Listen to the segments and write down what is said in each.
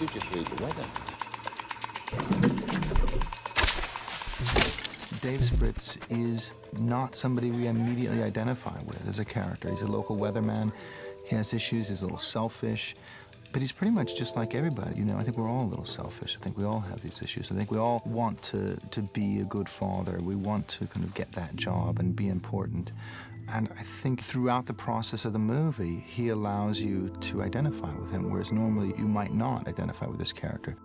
You just read the weather. Dave Spritz is not somebody we immediately identify with as a character. He's a local weatherman. He has issues. He's a little selfish. But he's pretty much just like everybody. You know, I think we're all a little selfish. I think we all have these issues. I think we all want to be a good father. We want to kind of get that job and be important. And I think throughout the process of the movie, he allows you to identify with him, whereas normally you might not identify with this character.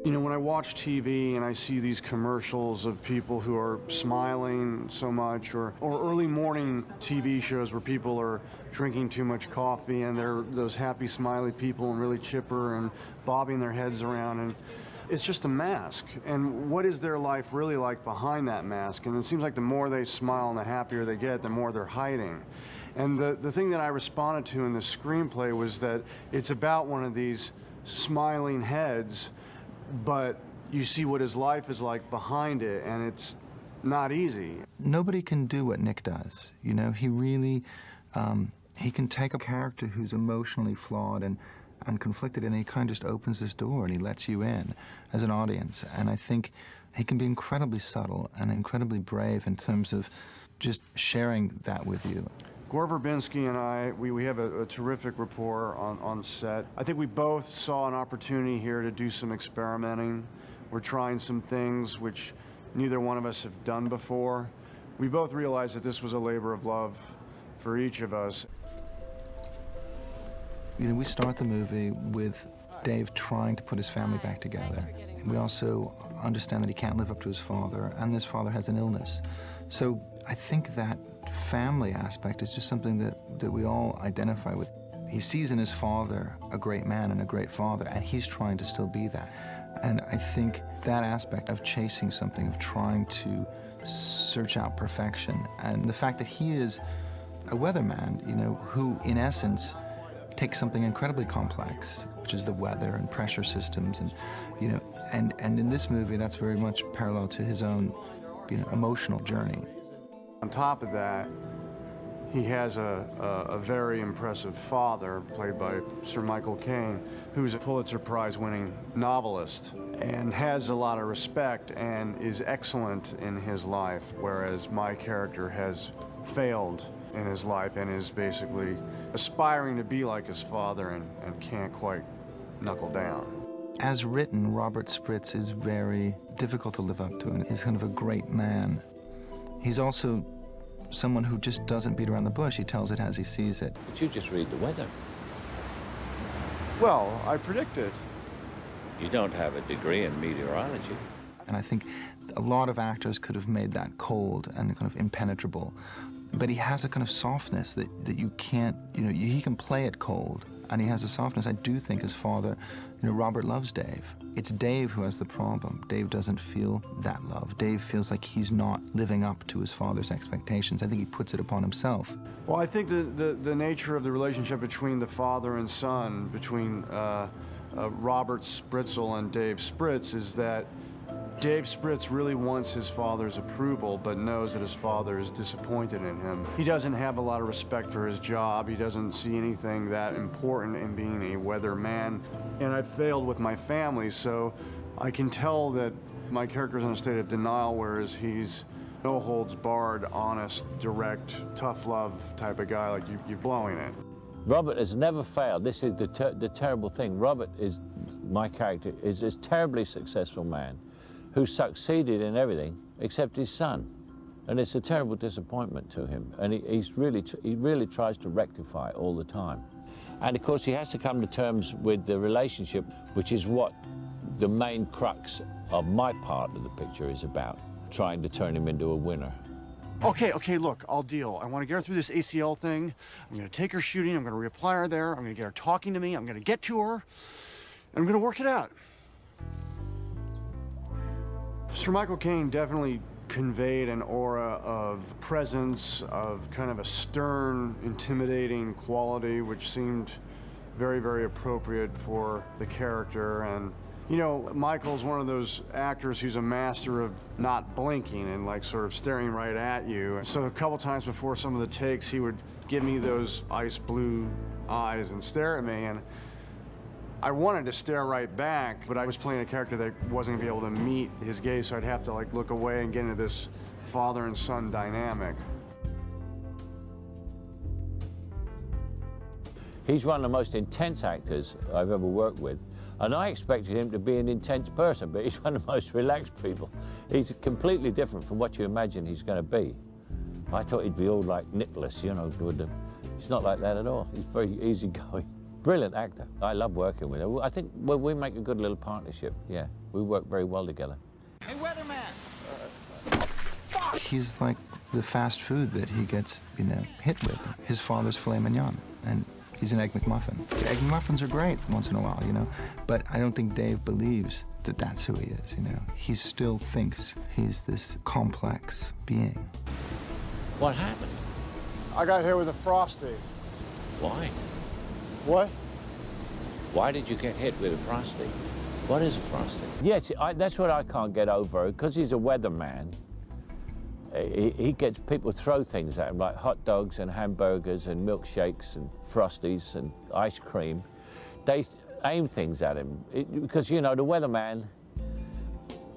You know, when I watch TV and I see these commercials of people who are smiling so much, or early morning TV shows where people are drinking too much coffee and they're those happy, smiley people and really chipper and bobbing their heads around, and it's just a mask. And what is their life really like behind that mask? And it seems like the more they smile and the happier they get, the more they're hiding. And the thing that I responded to in the screenplay was that it's about one of these smiling heads, but you see what his life is like behind it, and it's not easy. Nobody can do what Nick does. You know, he really, he can take a character who's emotionally flawed and conflicted, and he kind of just opens this door and he lets you in as an audience. And I think he can be incredibly subtle and incredibly brave in terms of just sharing that with you. Gore Verbinski and I, we have a terrific rapport on set. I think we both saw an opportunity here to do some experimenting. We're trying some things which neither one of us have done before. We both realized that this was a labor of love for each of us. You know, we start the movie with Dave trying to put his family back together. We also understand that he can't live up to his father, and this father has an illness. So I think that family aspect is just something that we all identify with. He sees in his father a great man and a great father, and he's trying to still be that. And I think that aspect of chasing something, of trying to search out perfection, and the fact that he is a weatherman, you know, who in essence takes something incredibly complex, which is the weather and pressure systems, and you know, and in this movie that's very much parallel to his own, you know, emotional journey. On top of that, he has a very impressive father, played by Sir Michael Caine, who's a Pulitzer Prize-winning novelist and has a lot of respect and is excellent in his life, whereas my character has failed in his life and is basically aspiring to be like his father and can't quite knuckle down. As written, Robert Spritz is very difficult to live up to, and he's kind of a great man. He's also someone who just doesn't beat around the bush. He tells it as he sees it. But you just read the weather. Well, I predict it. You don't have a degree in meteorology. And I think a lot of actors could have made that cold and kind of impenetrable. But he has a kind of softness that you can't, you know, he can play it cold, and he has a softness. I do think his father, you know, Robert loves Dave. It's Dave who has the problem. Dave doesn't feel that love. Dave feels like he's not living up to his father's expectations. I think he puts it upon himself. Well, I think the nature of the relationship between the father and son, between Robert Spritzel and Dave Spritz, is that Dave Spritz really wants his father's approval, but knows that his father is disappointed in him. He doesn't have a lot of respect for his job. He doesn't see anything that important in being a weatherman. And I've failed with my family, so I can tell that my character's in a state of denial, whereas he's no holds barred, honest, direct, tough love type of guy, like you're blowing it. Robert has never failed. This is the terrible thing. Robert is, my character, is this terribly successful man who succeeded in everything except his son. And it's a terrible disappointment to him. And he really tries to rectify it all the time. And of course, he has to come to terms with the relationship, which is what the main crux of my part of the picture is about, trying to turn him into a winner. Okay, look, I'll deal. I want to get her through this ACL thing. I'm going to take her shooting. I'm going to reapply her there. I'm going to get her talking to me. I'm going to get to her. And I'm going to work it out. Sir Michael Caine definitely conveyed an aura of presence, of kind of a stern, intimidating quality, which seemed very, very appropriate for the character. And, you know, Michael's one of those actors who's a master of not blinking and like sort of staring right at you. So a couple times before some of the takes, he would give me those ice blue eyes and stare at me, and I wanted to stare right back, but I was playing a character that wasn't gonna be able to meet his gaze, so I'd have to like look away and get into this father and son dynamic. He's one of the most intense actors I've ever worked with, and I expected him to be an intense person, but he's one of the most relaxed people. He's completely different from what you imagine he's going to be. I thought he'd be all like Nicolas, you know, he's not like that at all. He's very easygoing. Brilliant actor. I love working with him. I think we make a good little partnership, yeah. We work very well together. Hey, Weatherman! He's like the fast food that he gets, you know, hit with. His father's filet mignon, and he's an Egg McMuffin. Egg McMuffins are great once in a while, you know, but I don't think Dave believes that that's who he is, you know. He still thinks he's this complex being. What happened? I got hit with a Frosty. Why? What? Why did you get hit with a Frosty? What is a Frosty? Yes, that's what I can't get over. Because he's a weatherman, he gets people throw things at him, like hot dogs and hamburgers and milkshakes and Frosties and ice cream. They aim things at him. Because, you know, the weatherman,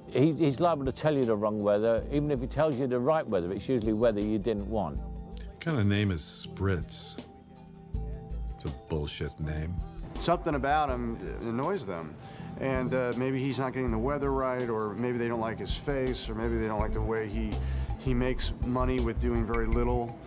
he's liable to tell you the wrong weather. Even if he tells you the right weather, it's usually weather you didn't want. What kind of name is Spritz? It's a bullshit name. Something about him annoys them. And maybe he's not getting the weather right, or maybe they don't like his face, or maybe they don't like the way he makes money with doing very little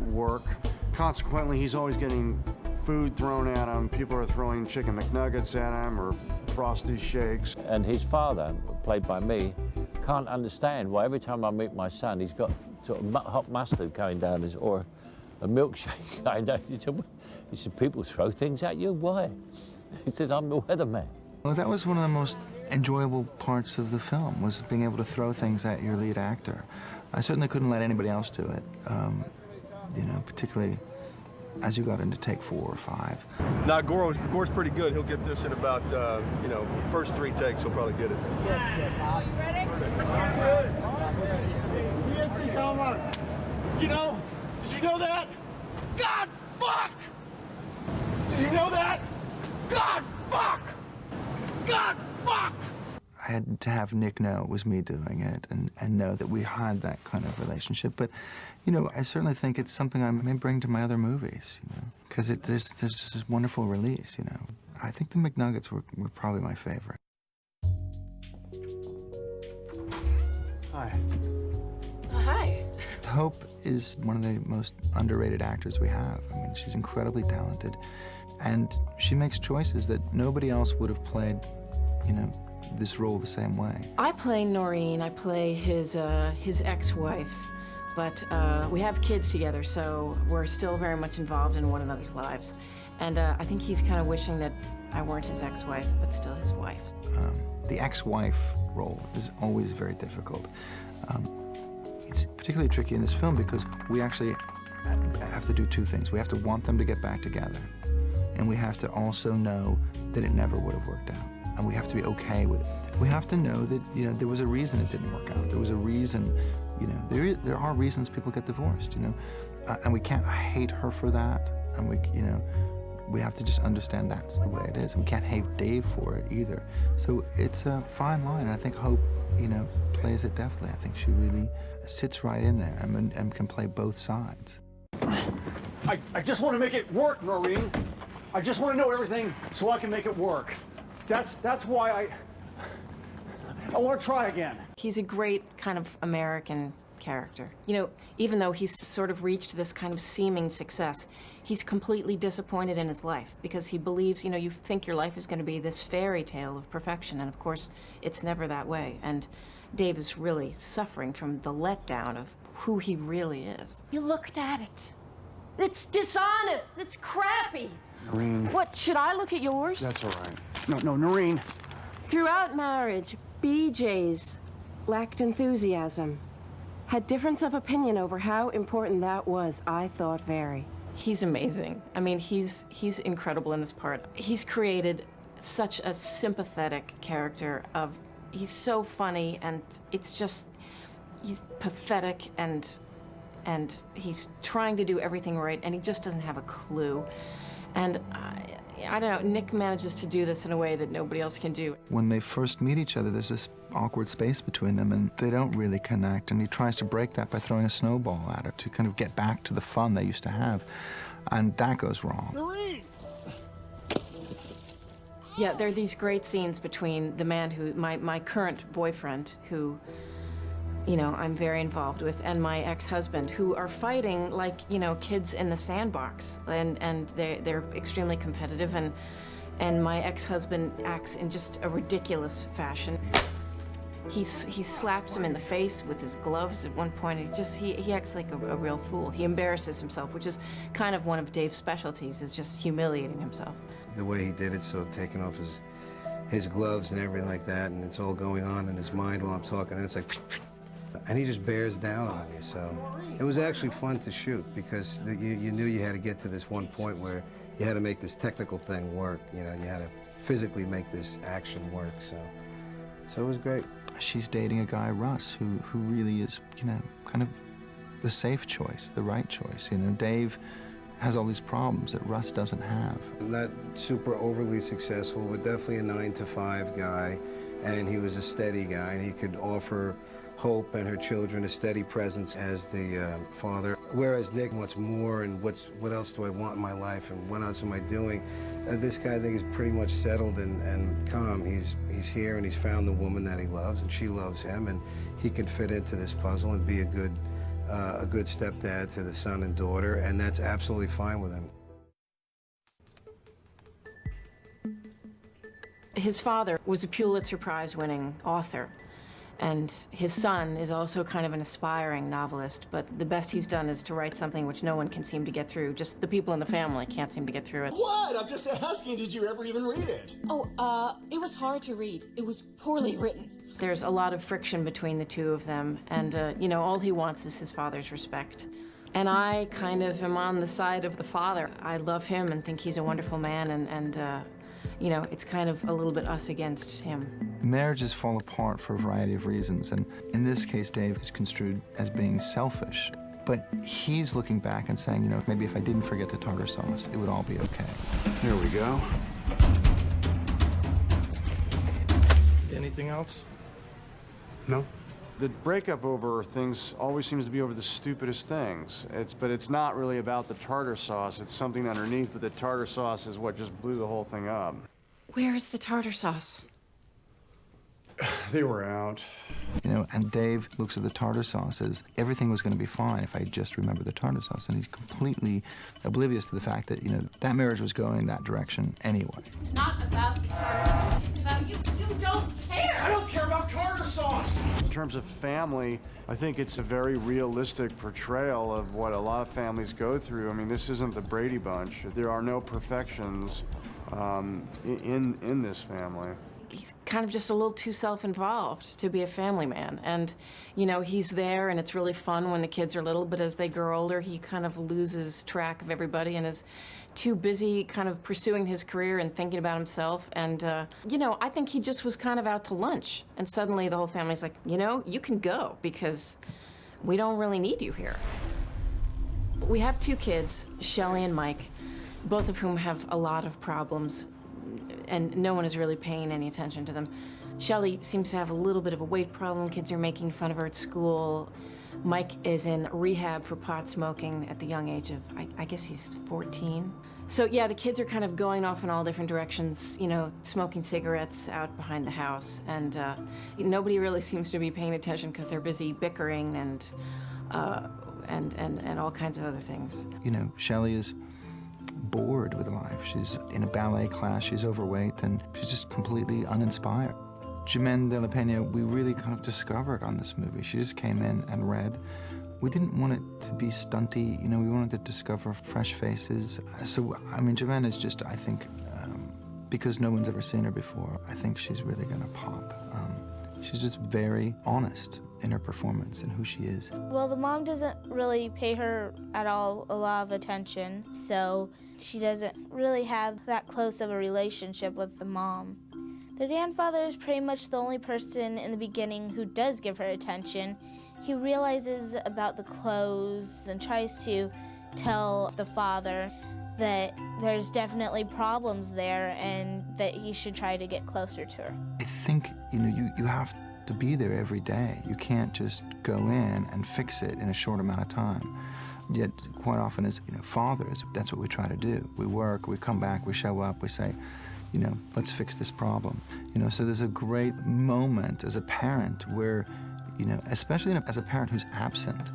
work. Consequently, he's always getting food thrown at him. People are throwing chicken McNuggets at him or Frosty shakes. And his father, played by me, can't understand why every time I meet my son, he's got sort of hot mustard going down his, or a milkshake. I know. He said, people throw things at you? Why? He said, I'm the weatherman. Well, that was one of the most enjoyable parts of the film, was being able to throw things at your lead actor. I certainly couldn't let anybody else do it, you know, particularly as you got into take 4 or 5. Now, Gore's pretty good. He'll get this in about, you know, first 3 takes, he'll probably get it. Are you ready? Nancy, come on. You know, did you know that? God, fuck! Did you know that? God, fuck! God, fuck! I had to have Nick know it was me doing it, and know that we had that kind of relationship. But, you know, I certainly think it's something I may bring to my other movies, you know, because there's just this wonderful release, you know. I think the McNuggets were probably my favorite. Hi. Hi. Hope is one of the most underrated actors we have. I mean, she's incredibly talented, and she makes choices that nobody else would have played, you know, this role the same way. I play Noreen. I play his ex-wife, but we have kids together, so we're still very much involved in one another's lives. And I think he's kind of wishing that I weren't his ex-wife, but still his wife. The ex-wife role is always very difficult. It's particularly tricky in this film because we actually have to do 2 things. We have to want them to get back together, and we have to also know that it never would have worked out, and we have to be okay with it. We have to know that, you know, there was a reason it didn't work out. There was a reason, you know, there are reasons people get divorced, you know, and we can't hate her for that, and we have to just understand that's the way it is. We can't hate Dave for it either. So it's a fine line, and I think Hope, you know, plays it deftly. I think she really sits right in there and can play both sides. I just want to make it work, Noreen. I just want to know everything so I can make it work. That's why I want to try again. He's a great kind of American character. You know, even though he's sort of reached this kind of seeming success, he's completely disappointed in his life because he believes, you know, you think your life is going to be this fairy tale of perfection, and of course, it's never that way. And Dave is really suffering from the letdown of who he really is. You looked at it. It's dishonest. It's crappy. Noreen. What, should I look at yours? That's all right. No, Noreen. Throughout marriage, BJ's lacked enthusiasm. Had difference of opinion over how important that was, I thought very. He's amazing. I mean, he's incredible in this part. He's created such a sympathetic character of, he's so funny, and it's just, he's pathetic and and he's trying to do everything right, and he just doesn't have a clue. And I don't know, Nick manages to do this in a way that nobody else can do. When they first meet each other, there's this awkward space between them, and they don't really connect, and he tries to break that by throwing a snowball at her to kind of get back to the fun they used to have, and that goes wrong. Yeah, there are these great scenes between the man who, my current boyfriend, who, you know, I'm very involved with, and my ex-husband, who are fighting like, you know, kids in the sandbox, and they're extremely competitive, and my ex-husband acts in just a ridiculous fashion. He slaps him in the face with his gloves at one point. He acts like a real fool. He embarrasses himself, which is kind of one of Dave's specialties, is just humiliating himself. The way he did it, so taking off his gloves and everything like that, and it's all going on in his mind while I'm talking, and it's like, and he just bears down on you. So it was actually fun to shoot because you knew you had to get to this one point where you had to make this technical thing work. You know, you had to physically make this action work. So it was great. She's dating a guy, Russ, who really is, you know, kind of the safe choice, the right choice. You know, Dave has all these problems that Russ doesn't have. Not super overly successful, but definitely a 9-to-5 guy, and he was a steady guy, and he could offer Hope and her children a steady presence as the father. Whereas Nick wants more, and what else do I want in my life, and what else am I doing? This guy, I think, is pretty much settled and calm. He's here, and he's found the woman that he loves, and she loves him, and he can fit into this puzzle and be a good stepdad to the son and daughter, and that's absolutely fine with him. His father was a Pulitzer Prize-winning author, and his son is also kind of an aspiring novelist, but the best he's done is to write something which no one can seem to get through. Just the people in the family can't seem to get through it. What? I'm just asking, did you ever even read it? Oh, it was hard to read. It was poorly written. There's a lot of friction between the two of them, and, you know, all he wants is his father's respect. And I kind of am on the side of the father. I love him and think he's a wonderful man, and you know, it's kind of a little bit us against him. Marriages fall apart for a variety of reasons, and in this case, Dave is construed as being selfish. But he's looking back and saying, you know, maybe if I didn't forget the tartar sauce, it would all be okay. Here we go. Anything else? No. The breakup over things always seems to be over the stupidest things. But it's not really about the tartar sauce. It's something underneath, but the tartar sauce is what just blew the whole thing up. Where is the tartar sauce? They were out. You know, and Dave looks at the tartar sauce as everything was going to be fine if I just remembered the tartar sauce, and he's completely oblivious to the fact that, you know, that marriage was going that direction anyway. It's not about the tartar sauce. It's about you. You don't care. I don't care about tartar sauce! In terms of family, I think it's a very realistic portrayal of what a lot of families go through. I mean, this isn't the Brady Bunch. There are no perfections in this family. He's kind of just a little too self-involved to be a family man. And, you know, he's there and it's really fun when the kids are little, but as they grow older, he kind of loses track of everybody and is too busy kind of pursuing his career and thinking about himself. And, you know, I think he just was kind of out to lunch. And suddenly the whole family's like, you know, you can go because we don't really need you here. We have two kids, Shelley and Mike, both of whom have a lot of problems, and no one is really paying any attention to them. Shelley seems to have a little bit of a weight problem. Kids are making fun of her at school. Mike is in rehab for pot smoking at the young age of, I guess he's 14. So yeah, the kids are kind of going off in all different directions, you know, smoking cigarettes out behind the house, and nobody really seems to be paying attention because they're busy bickering and all kinds of other things. You know, Shelley is bored with life. She's in a ballet class, she's overweight, and she's just completely uninspired. Jimene de la Pena, we really kind of discovered on this movie. She just came in and read. We didn't want it to be stunty, you know, we wanted to discover fresh faces. So, I mean, Jimene is just, I think, because no one's ever seen her before, I think she's really gonna pop. She's just very honest in her performance and who she is. Well, the mom doesn't really pay her at all a lot of attention, so she doesn't really have that close of a relationship with the mom. The grandfather is pretty much the only person in the beginning who does give her attention. He realizes about the clothes and tries to tell the father that there's definitely problems there and that he should try to get closer to her. I think, you have to be there every day. You can't just go in and fix it in a short amount of time. Yet, quite often as fathers, that's what we try to do. We work, we come back, we show up, we say, let's fix this problem. So there's a great moment as a parent where, especially as a parent who's absent,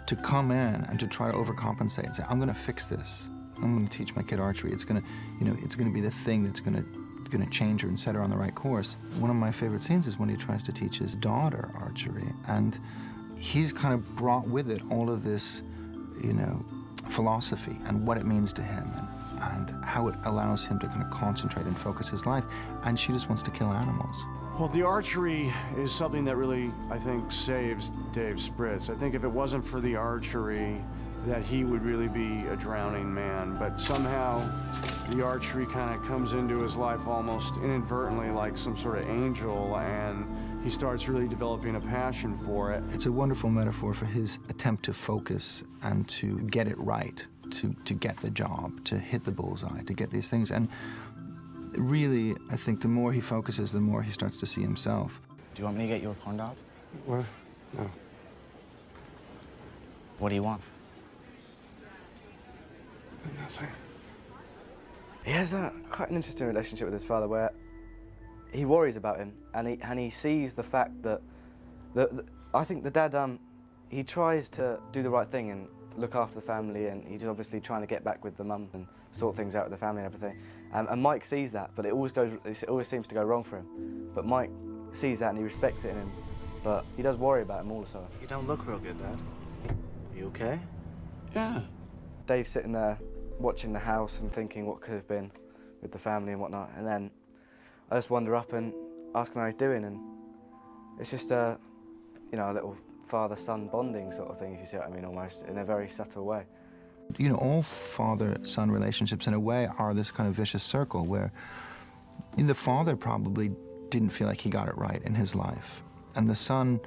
to come in and to try to overcompensate and say, I'm gonna fix this. I'm gonna teach my kid archery. It's gonna be the thing that's gonna change her and set her on the right course. One of my favorite scenes is when he tries to teach his daughter archery, and he's kind of brought with it all of this, philosophy and what it means to him and how it allows him to kind of concentrate and focus his life, and she just wants to kill animals. Well, the archery is something that really, I think, saves Dave Spritz. I think if it wasn't for the archery, that he would really be a drowning man. But somehow, the archery kind of comes into his life almost inadvertently like some sort of angel, and he starts really developing a passion for it. It's a wonderful metaphor for his attempt to focus and to get it right, to get the job, to hit the bullseye, to get these things. And really, I think the more he focuses, the more he starts to see himself. Do you want me to get you a corn dog? What? No. What do you want? Nothing. He has quite an interesting relationship with his father where he worries about him and he sees the fact that I think the dad, he tries to do the right thing and look after the family, and he's obviously trying to get back with the mum and sort things out with the family and everything. And Mike sees that, but it always seems to go wrong for him. But Mike sees that and he respects it in him, but he does worry about him also. You don't look real good, Dad. Are you okay? Yeah. Dave's sitting there watching the house and thinking what could have been with the family and whatnot, and then I just wander up and ask him how he's doing, and it's just a little father-son bonding sort of thing, if you see what I mean, almost, in a very subtle way. All father-son relationships, in a way, are this kind of vicious circle where the father probably didn't feel like he got it right in his life, and the son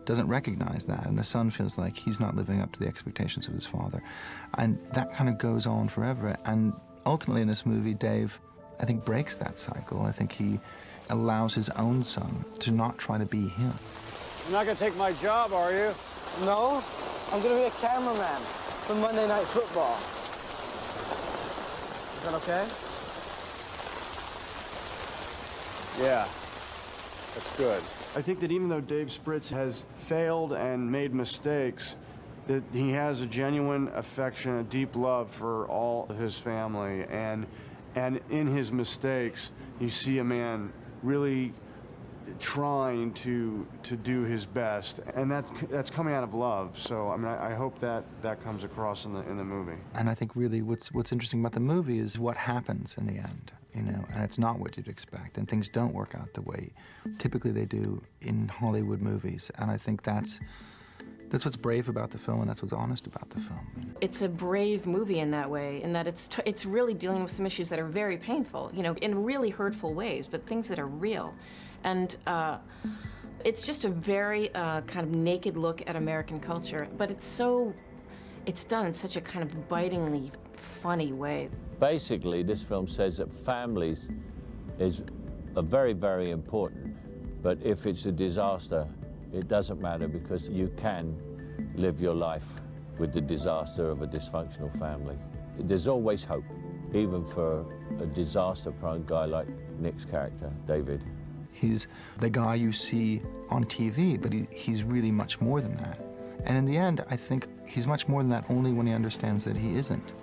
doesn't recognize that, and the son feels like he's not living up to the expectations of his father. And that kind of goes on forever. And ultimately in this movie, Dave, I think, breaks that cycle. I think he allows his own son to not try to be him. You're not gonna take my job, are you? No, I'm gonna be a cameraman for Monday Night Football. Is that okay? Yeah, that's good. I think that even though Dave Spritz has failed and made mistakes, that he has a genuine affection, a deep love for all of his family, and in his mistakes, you see a man really trying to do his best, and that's coming out of love. So I mean, I hope that comes across in the movie. And I think really what's interesting about the movie is what happens in the end, and it's not what you'd expect, and things don't work out the way typically they do in Hollywood movies. And I think that's what's brave about the film, and that's what's honest about the film. It's a brave movie in that way, in that it's really dealing with some issues that are very painful, in really hurtful ways, but things that are real. And it's just a very kind of naked look at American culture, but it's done in such a kind of bitingly funny way. Basically, this film says that families are very, very important, but if it's a disaster, it doesn't matter, because you can live your life with the disaster of a dysfunctional family. There's always hope, even for a disaster-prone guy like Nick's character, David. He's the guy you see on TV, but he's really much more than that. And in the end, I think he's much more than that only when he understands that he isn't,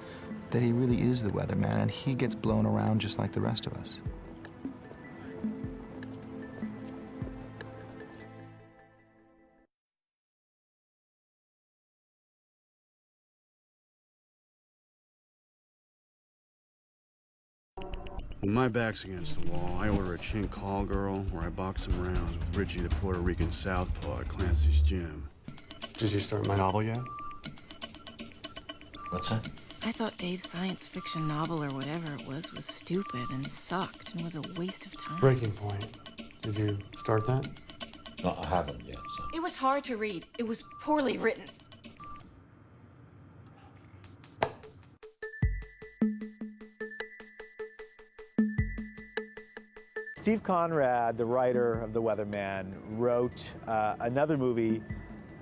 that he really is the weatherman, and he gets blown around just like the rest of us. When my back's against the wall, I order a chink call girl, where I box some rounds with Richie the Puerto Rican southpaw at Clancy's gym. Did you start my novel yet? What's that? I thought Dave's science fiction novel, or whatever it was stupid and sucked and was a waste of time. Breaking Point. Did you start that? No, I haven't yet, so. It was hard to read. It was poorly written. Steve Conrad, the writer of The Weatherman, wrote another movie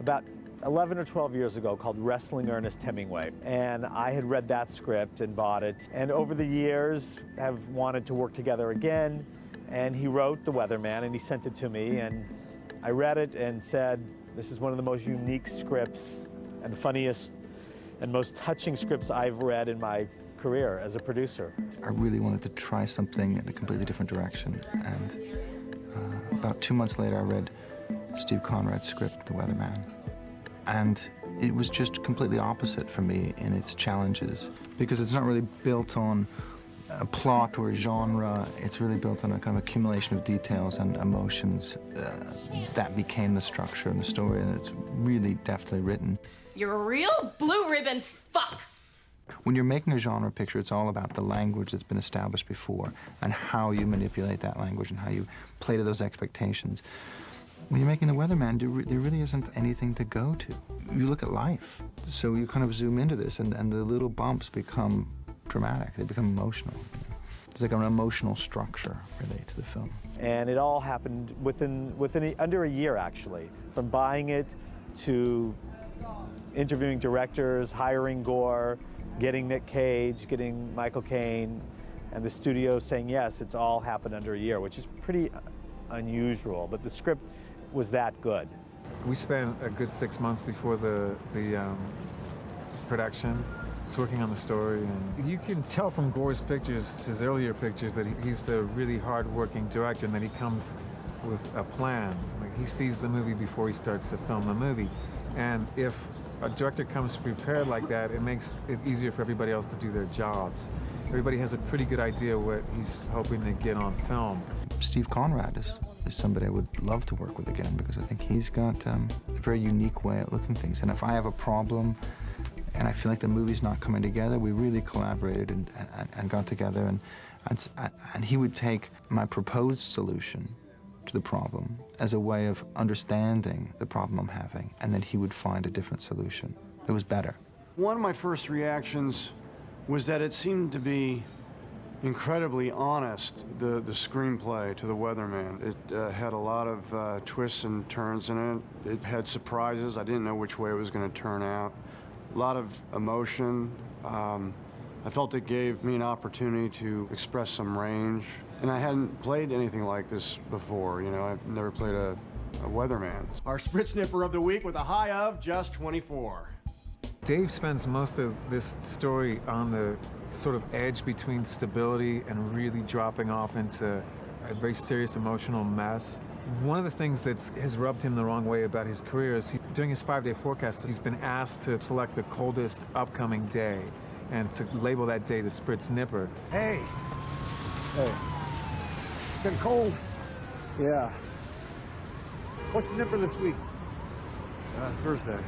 about 11 or 12 years ago called Wrestling Ernest Hemingway. And I had read that script and bought it. And over the years have wanted to work together again. And he wrote The Weatherman and he sent it to me. And I read it and said, this is one of the most unique scripts and funniest and most touching scripts I've read in my career as a producer. I really wanted to try something in a completely different direction. And about 2 months later, I read Steve Conrad's script, The Weatherman. And it was just completely opposite for me in its challenges, because it's not really built on a plot or a genre. It's really built on a kind of accumulation of details and emotions that became the structure and the story, and it's really deftly written. You're a real blue ribbon fuck. When you're making a genre picture, it's all about the language that's been established before and how you manipulate that language and how you play to those expectations. When you're making The Weatherman, there really isn't anything to go to. You look at life. So you kind of zoom into this, and the little bumps become dramatic. They become emotional. There's like an emotional structure, really, to the film. And it all happened within under a year, actually. From buying it to interviewing directors, hiring Gore, getting Nick Cage, getting Michael Caine, and the studio saying yes. It's all happened under a year, which is pretty unusual, but the script was that good. We spent a good 6 months before the production, just working on the story, and you can tell from Gore's pictures, his earlier pictures, that he's a really hard-working director, and that he comes with a plan. Like, he sees the movie before he starts to film the movie, and if a director comes prepared like that, it makes it easier for everybody else to do their jobs. Everybody has a pretty good idea what he's hoping to get on film. Steve Conrad is somebody I would love to work with again, because I think he's got a very unique way at looking at things. And if I have a problem and I feel like the movie's not coming together, we really collaborated and got together, and he would take my proposed solution to the problem as a way of understanding the problem I'm having, and then he would find a different solution that was better. One of my first reactions was that it seemed to be incredibly honest, the screenplay to The Weatherman. It had a lot of twists and turns in it. It had surprises. I didn't know which way it was going to turn out. A lot of emotion. I felt it gave me an opportunity to express some range. And I hadn't played anything like this before, you know. I've never played a weatherman. Our Spritz Nipper of the week with a high of just 24. Dave spends most of this story on the sort of edge between stability and really dropping off into a very serious emotional mess. One of the things that has rubbed him the wrong way about his career is during his 5-day forecast, he's been asked to select the coldest upcoming day and to label that day the Spritz Nipper. Hey. Hey. It's been cold. Yeah. What's the nipper this week? Thursday.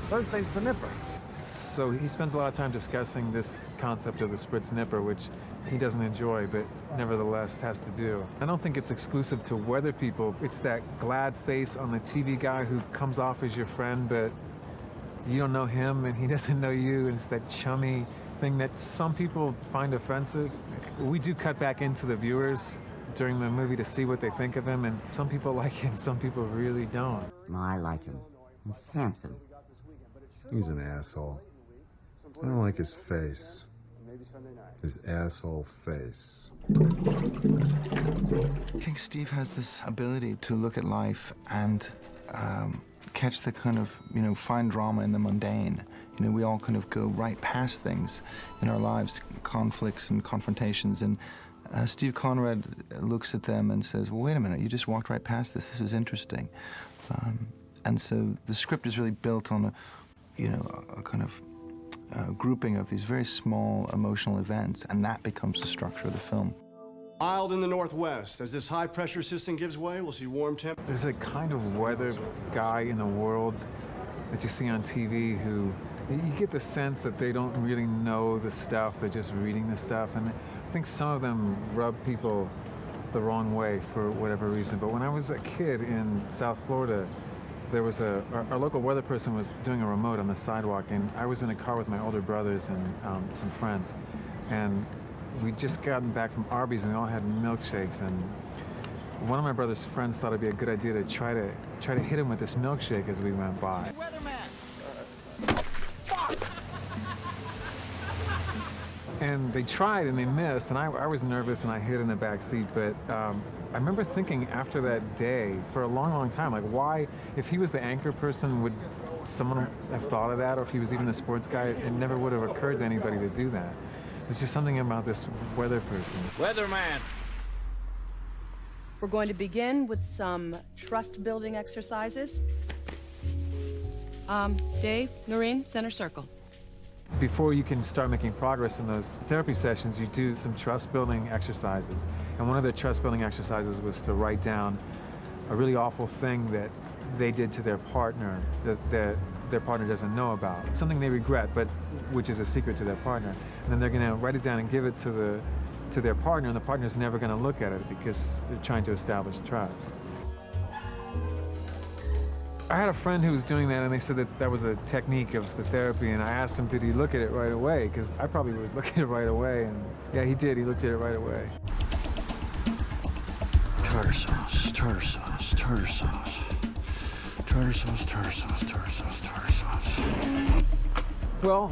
Thursday's the nipper. So he spends a lot of time discussing this concept of the Spritz Nipper, which he doesn't enjoy, but nevertheless has to do. I don't think it's exclusive to weather people. It's that glad face on the TV guy who comes off as your friend, but you don't know him and he doesn't know you, and it's that chummy thing that some people find offensive. We do cut back into the viewers during the movie to see what they think of him, and some people like it and some people really don't. I like him. He's handsome. He's an asshole. I don't like his face. His asshole face. I think Steve has this ability to look at life and catch the kind of, find drama in the mundane. We all kind of go right past things in our lives, conflicts and confrontations, and Steve Conrad looks at them and says, well, wait a minute, you just walked right past this. This is interesting. And so the script is really built on a kind of grouping of these very small emotional events, and that becomes the structure of the film. Mild in the northwest. As this high-pressure system gives way, we'll see warm temp. There's a kind of weather guy in the world that you see on TV who, you get the sense that they don't really know the stuff, they're just reading the stuff, and I think some of them rub people the wrong way for whatever reason. But when I was a kid in South Florida, there was our local weather person was doing a remote on the sidewalk, and I was in a car with my older brothers and some friends. And we'd just gotten back from Arby's, and we all had milkshakes. And one of my brother's friends thought it'd be a good idea to try to hit him with this milkshake as we went by. And they tried and they missed, and I was nervous and I hid in the back seat. But I remember thinking after that day for a long, long time, like, why, if he was the anchor person, would someone have thought of that? Or if he was even the sports guy, it never would have occurred to anybody to do that. It's just something about this weather person. Weatherman! We're going to begin with some trust-building exercises. Dave, Noreen, center circle. Before you can start making progress in those therapy sessions, you do some trust-building exercises. And one of the trust-building exercises was to write down a really awful thing that they did to their partner that their partner doesn't know about. Something they regret, but which is a secret to their partner. And then they're going to write it down and give it to their partner, and the partner's never going to look at it because they're trying to establish trust. I had a friend who was doing that, and they said that that was a technique of the therapy, and I asked him, did he look at it right away? Because I probably would look at it right away, and yeah, he did. He looked at it right away. Tartar sauce, tartar sauce, tartar sauce. Tartar sauce, tartar sauce, tartar sauce, tartar sauce. Well,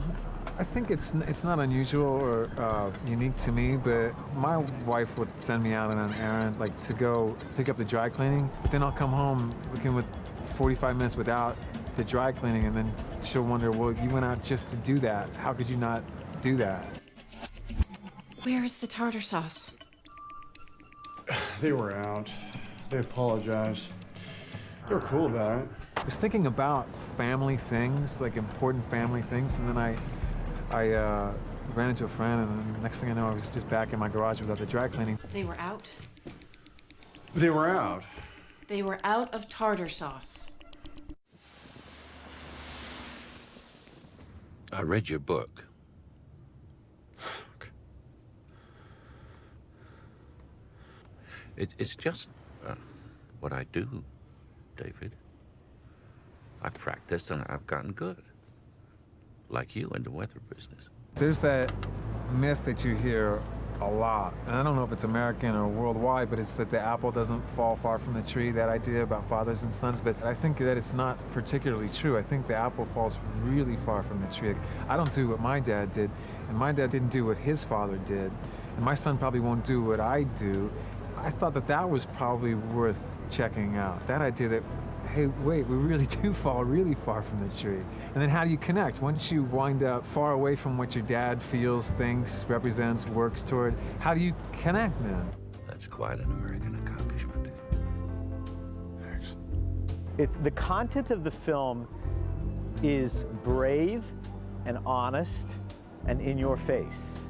I think it's not unusual or unique to me, but my wife would send me out on an errand, like to go pick up the dry cleaning. Then I'll come home looking with 45 minutes without the dry cleaning, and then she'll wonder, well, you went out just to do that. How could you not do that? Where is the tartar sauce? They were out. They apologized. They were cool about it. I was thinking about family things, like important family things, and then I ran into a friend, and then the next thing I know, I was just back in my garage without the dry cleaning. They were out? They were out. They were out of tartar sauce. I read your book. It's just what I do, David. I've practiced and I've gotten good. Like you in the weather business. There's that myth that you hear a lot, and I don't know if it's American or worldwide, but it's that the apple doesn't fall far from the tree, that idea about fathers and sons, but I think that it's not particularly true. I think the apple falls really far from the tree. I don't do what my dad did, and my dad didn't do what his father did, and my son probably won't do what I do. I thought that that was probably worth checking out, that idea that, hey, wait, we really do fall really far from the tree. And then how do you connect? Once you wind up far away from what your dad feels, thinks, represents, works toward, how do you connect then? That's quite an American accomplishment. Thanks. It's the content of the film is brave and honest and in your face.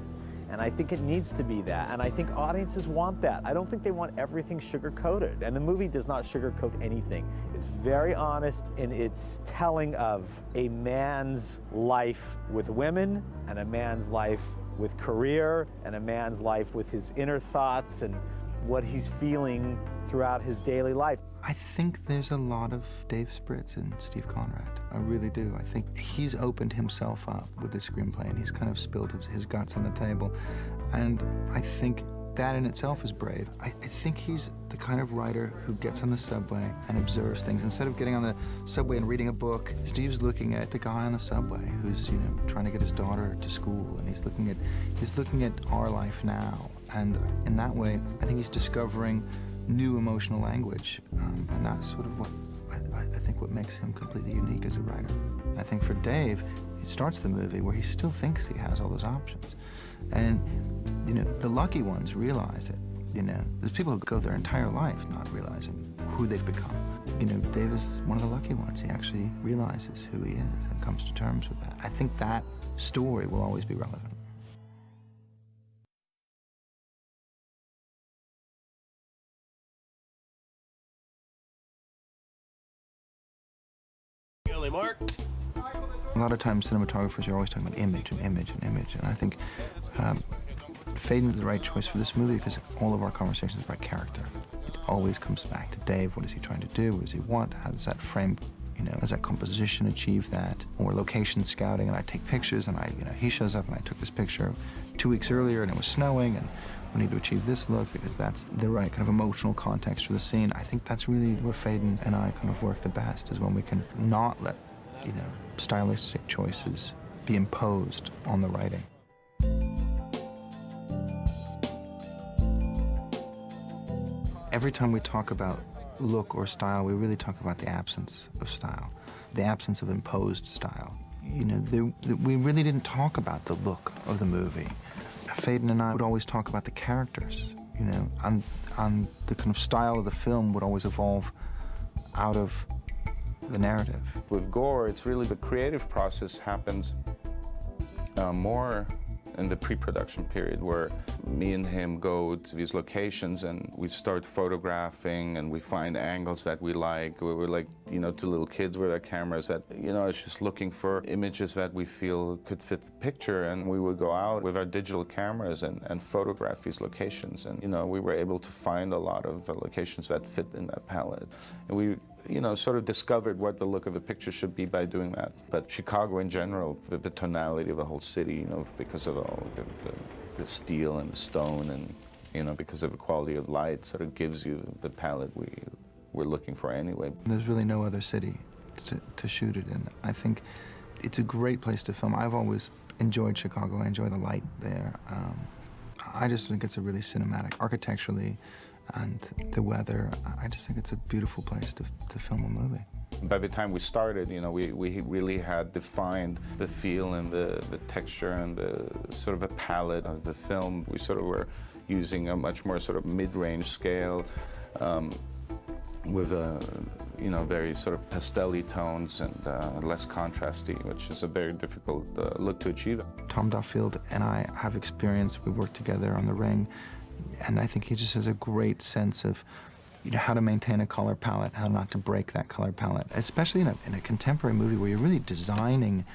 And I think it needs to be that. And I think audiences want that. I don't think they want everything sugar-coated. And the movie does not sugarcoat anything. It's very honest in its telling of a man's life with women, and a man's life with career, and a man's life with his inner thoughts and what he's feeling throughout his daily life. I think there's a lot of Dave Spritz in Steve Conrad. I really do. I think he's opened himself up with the screenplay, and he's kind of spilled his guts on the table. And I think that in itself is brave. I think he's the kind of writer who gets on the subway and observes things. Instead of getting on the subway and reading a book, Steve's looking at the guy on the subway who's, you know, trying to get his daughter to school, and he's looking at our life now. And in that way, I think he's discovering new emotional language, and that's sort of what I think what makes him completely unique as a writer. I think for Dave, it starts the movie where he still thinks he has all those options, and you know, the lucky ones realize it. You know, there's people who go their entire life not realizing who they've become. You know, Dave is one of the lucky ones. He actually realizes who he is and comes to terms with that. I think that story will always be relevant. Mark. A lot of times cinematographers are always talking about image and image and image, and I think Faden is the right choice for this movie because all of our conversations are about character. It always comes back to Dave. What is he trying to do? What does he want? How does that frame, does that composition achieve that? Or location scouting, and I take pictures, and he shows up, and I took this picture 2 weeks earlier, and it was snowing, and we need to achieve this look because that's the right kind of emotional context for the scene. I think that's really where Faden and I kind of work the best, is when we can not let, stylistic choices be imposed on the writing. Every time we talk about look or style, we really talk about the absence of style, the absence of imposed style. We really didn't talk about the look of the movie. Faden and I would always talk about the characters, and the kind of style of the film would always evolve out of the narrative. With Gore, it's really the creative process happens more in the pre-production period, where me and him go to these locations and we start photographing and we find angles that we like. We're like, two little kids with our cameras that, it's just looking for images that we feel could fit the picture, and we would go out with our digital cameras and photograph these locations. And, we were able to find a lot of locations that fit in that palette. And we sort of discovered what the look of a picture should be by doing that. But Chicago in general, the tonality of the whole city, because of all the steel and the stone, and because of the quality of light, sort of gives you the palette we're looking for anyway. There's really no other city to shoot it in. I think it's a great place to film. I've always enjoyed Chicago. I enjoy the light there. I just think it's a really cinematic, architecturally, and the weather. I just think it's a beautiful place to film a movie. By the time we started, we really had defined the feel and the texture and the sort of a palette of the film. We sort of were using a much more sort of mid-range scale with a, very sort of pastel-y tones and less contrasty, which is a very difficult look to achieve. Tom Duffield and I have experience. We worked together on The Ring, and I think he just has a great sense of how to maintain a color palette, how not to break that color palette, especially in a contemporary movie where you're really designing,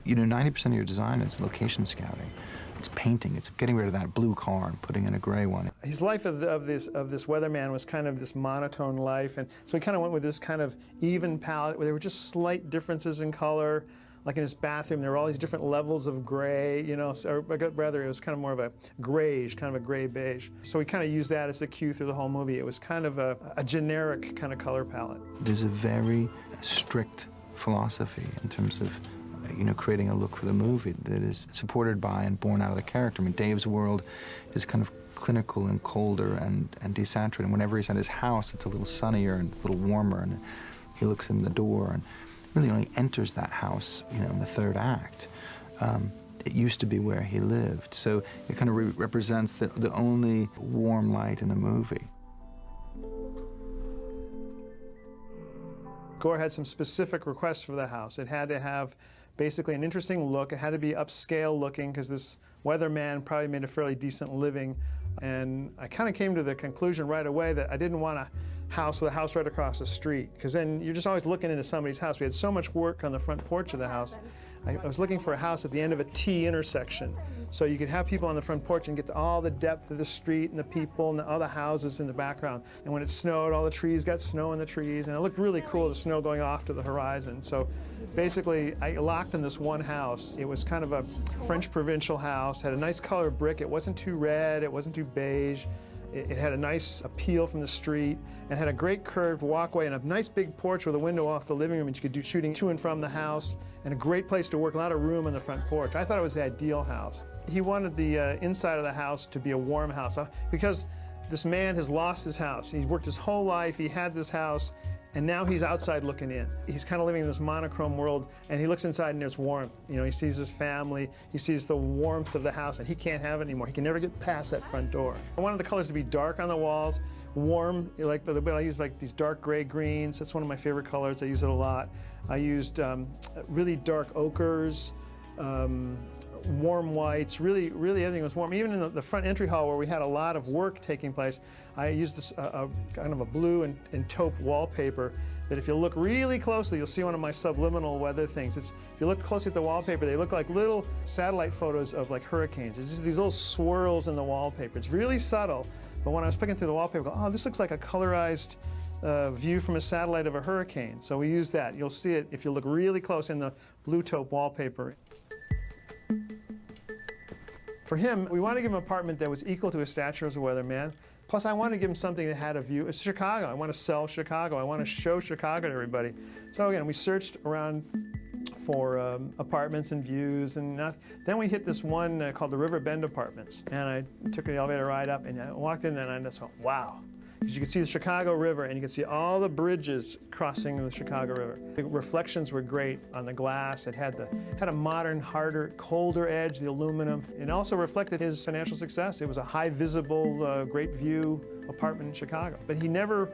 90% of your design is location scouting. It's painting, it's getting rid of that blue car and putting in a gray one. His life of this Weatherman was kind of this monotone life, and so he kind of went with this kind of even palette where there were just slight differences in color. Like in his bathroom, there were all these different levels of gray, or rather it was kind of more of a grayish, kind of a gray beige. So we kind of used that as the cue through the whole movie. It was kind of a generic kind of color palette. There's a very strict philosophy in terms of, creating a look for the movie that is supported by and born out of the character. I mean, Dave's world is kind of clinical and colder and desaturated. Whenever he's at his house, it's a little sunnier and a little warmer, and he looks in the door and really only enters that house, in the third act. It used to be where he lived, so it kind of represents the only warm light in the movie. Gore had some specific requests for the house. It had to have basically an interesting look. It had to be upscale looking, because this Weatherman probably made a fairly decent living. And I kind of came to the conclusion right away that I didn't want a house with a house right across the street, because then you're just always looking into somebody's house. We had so much work on the front porch of the house. I was looking for a house at the end of a T intersection, so you could have people on the front porch and get all the depth of the street and the people and all the houses in the background. And when it snowed, all the trees got snow in the trees, and it looked really cool, the snow going off to the horizon. So basically, I locked in this one house. It was kind of a French provincial house, had a nice color of brick. It wasn't too red, it wasn't too beige. It had a nice appeal from the street, and had a great curved walkway and a nice big porch with a window off the living room, and you could do shooting to and from the house, and a great place to work, a lot of room on the front porch. I thought it was the ideal house. He wanted the inside of the house to be a warm house, because this man has lost his house. He worked his whole life, he had this house, and now he's outside looking in. He's kind of living in this monochrome world, and he looks inside and there's warmth. He sees his family, he sees the warmth of the house, and he can't have it anymore. He can never get past that front door. I wanted the colors to be dark on the walls, warm, I use like these dark gray greens. That's one of my favorite colors. I use it a lot. I used really dark ochres, warm whites, really everything was warm. Even in the front entry hall where we had a lot of work taking place, I used this kind of a blue and taupe wallpaper that if you look really closely, you'll see one of my subliminal weather things. If you look closely at the wallpaper, they look like little satellite photos of like hurricanes. There's just these little swirls in the wallpaper. It's really subtle, but when I was picking through the wallpaper, I go, oh, this looks like a colorized view from a satellite of a hurricane. So we use that. You'll see it if you look really close in the blue taupe wallpaper. For him, we wanted to give him an apartment that was equal to his stature as a weatherman. Plus, I wanted to give him something that had a view. It's Chicago. I want to sell Chicago. I want to show Chicago to everybody. So again, we searched around for apartments and views, and then we hit this one called the River Bend Apartments. And I took the elevator ride up, and I walked in there, and I just went, wow. Because you could see the Chicago River, and you could see all the bridges crossing the Chicago River. The reflections were great on the glass. It had a modern, harder, colder edge, the aluminum. It also reflected his financial success. It was a high visible, great view apartment in Chicago. But he never,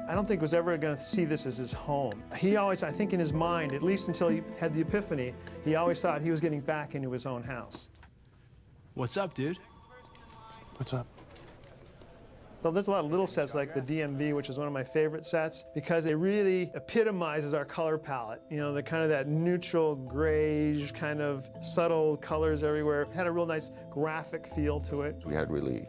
I don't think was ever going to see this as his home. He always, I think in his mind, at least until he had the epiphany, he always thought he was getting back into his own house. What's up, dude? What's up? So there's a lot of little sets like the DMV, which is one of my favorite sets, because it really epitomizes our color palette. You know, the kind of that neutral grayish, kind of subtle colors everywhere. It had a real nice graphic feel to it. We had really,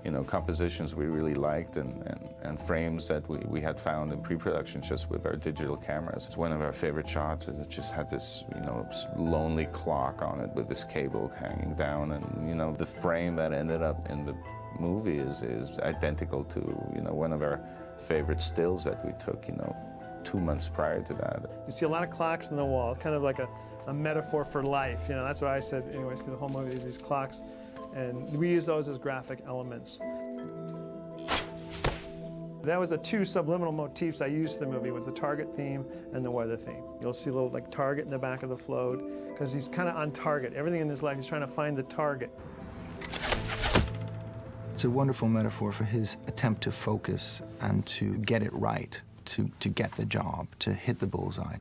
you know, compositions we really liked and frames that we had found in pre-production just with our digital cameras. It's one of our favorite shots is it just had this, you know, lonely clock on it with this cable hanging down, and, you know, the frame that ended up in the movie is identical to, you know, one of our favorite stills that we took, you know, 2 months prior to that. You see a lot of clocks in the wall, kind of like a metaphor for life. You know, that's what I said anyways through the whole movie, is these clocks, and we use those as graphic elements. That was the two subliminal motifs I used in the movie, was the target theme and the weather theme. You'll see a little like target in the back of the float, because he's kind of on target. Everything in his life, he's trying to find the target. It's a wonderful metaphor for his attempt to focus and to get it right, to get the job, to hit the bullseye.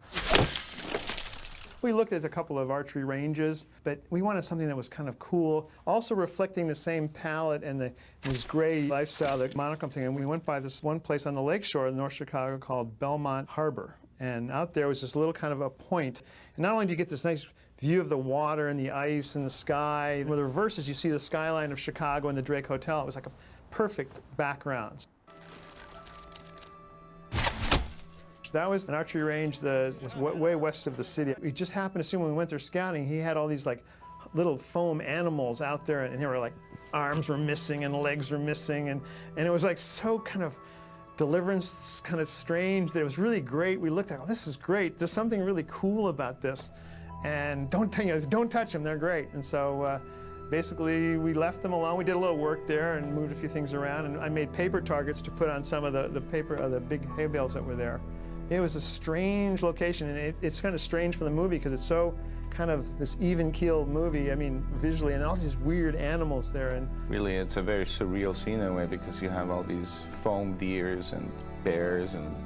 We looked at a couple of archery ranges, but we wanted something that was kind of cool, also reflecting the same palette and this gray lifestyle, the monochrome thing. And we went by this one place on the lakeshore in North Chicago called Belmont Harbor. And out there was this little kind of a point. And not only do you get this nice view of the water and the ice and the sky, with the reverse is you see the skyline of Chicago and the Drake Hotel. It was like a perfect background. That was an archery range that was way west of the city. We just happened to see when we went there scouting, he had all these like little foam animals out there, and they were like, arms were missing and legs were missing, and it was like so kind of Deliverance, kind of strange, that it was really great. We looked at, oh, this is great. There's something really cool about this. And don't touch them, they're great. And so basically we left them alone. We did a little work there and moved a few things around, and I made paper targets to put on some of the paper, the big hay bales that were there. It was a strange location, and it's kind of strange for the movie because it's so kind of this even-keeled movie, I mean, visually, and all these weird animals there. And really, it's a very surreal scene in a way because you have all these foam deers and bears and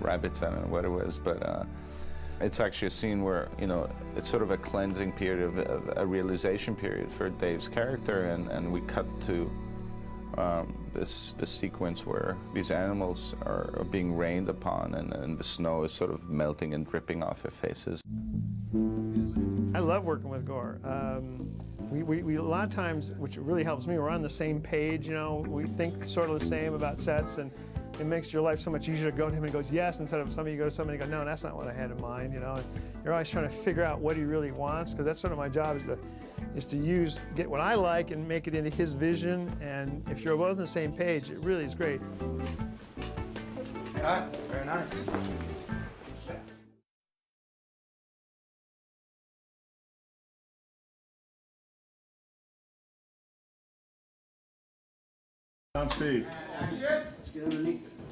rabbits, I don't know what it was, but it's actually a scene where, you know, it's sort of a cleansing period, of a realization period for Dave's character, and we cut to this sequence where these animals are being rained upon, and the snow is sort of melting and dripping off their faces. I love working with Gore. We a lot of times, which really helps me, we're on the same page, you know, we think sort of the same about sets, and it makes your life so much easier to go to him and he goes, yes, instead of somebody, you go to somebody and go, no, that's not what I had in mind, you know. And you're always trying to figure out what he really wants, because that's sort of my job, is to get what I like and make it into his vision, and if you're both on the same page, it really is great. Yeah, very nice. On speed.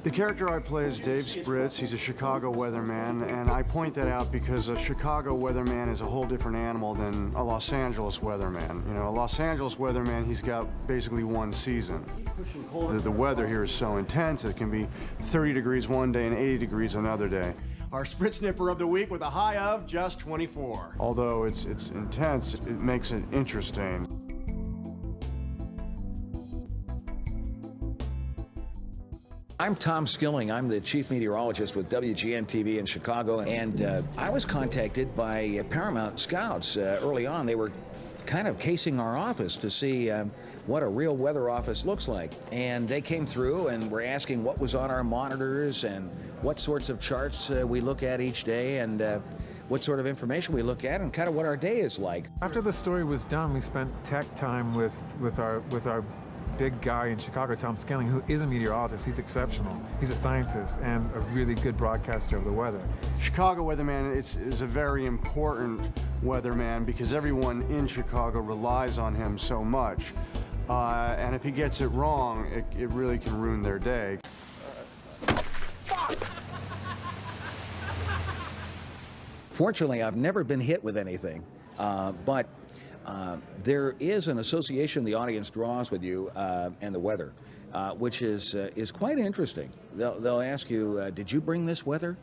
The character I play is Dave Spritz. He's a Chicago weatherman, and I point that out because a Chicago weatherman is a whole different animal than a Los Angeles weatherman. You know, a Los Angeles weatherman, he's got basically one season. The weather here is so intense, it can be 30 degrees one day and 80 degrees another day. our Spritz Nipper of the week with a high of just 24. Although it's intense, it makes it interesting. I'm Tom Skilling. I'm the chief meteorologist with WGN-TV in Chicago, and I was contacted by Paramount scouts early on. They were kind of casing our office to see what a real weather office looks like. And they came through and were asking what was on our monitors and what sorts of charts we look at each day, and what sort of information we look at, and kind of what our day is like. After the story was done, we spent tech time with our big guy in Chicago, Tom Skilling, who is a meteorologist. He's exceptional. He's a scientist and a really good broadcaster of the weather. Chicago weatherman is a very important weatherman because everyone in Chicago relies on him so much. And if he gets it wrong, it really can ruin their day. Fortunately, I've never been hit with anything, but there is an association the audience draws with you and the weather, which is quite interesting. They'll ask you, did you bring this weather?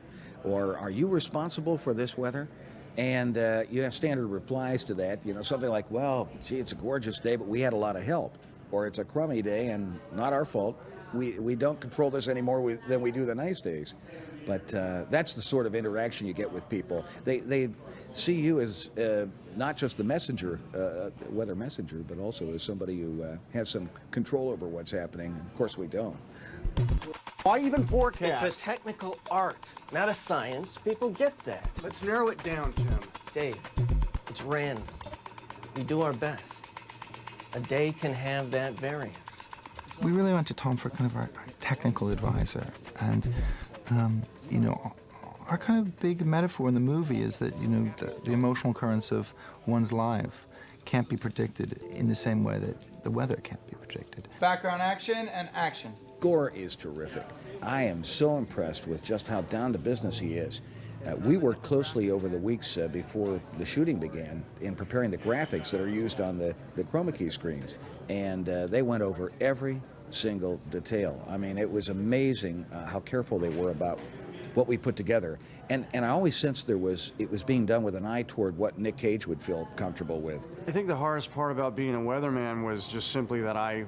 Or are you responsible for this weather? And you have standard replies to that, something like, well, gee, it's a gorgeous day, but we had a lot of help. Or it's a crummy day and not our fault. We don't control this any more than we do the nice days. But that's the sort of interaction you get with people. They see you as not just the messenger, weather messenger, but also as somebody who has some control over what's happening. And of course, we don't. Why even forecast? It's a technical art, not a science. People get that. Let's narrow it down, Tim. Dave, it's random. We do our best. A day can have that variance. We really went to Tom for kind of our technical advisor, and our kind of big metaphor in the movie is that the emotional currents of one's life can't be predicted in the same way that the weather can't be predicted. Background action and action. Gore is terrific. I am so impressed with just how down to business he is. We worked closely over the weeks before the shooting began in preparing the graphics that are used on the chroma key screens, and they went over every single detail. I mean, it was amazing how careful they were about what we put together, and I always sensed it was being done with an eye toward what Nick Cage would feel comfortable with. I think the hardest part about being a weatherman was just simply that I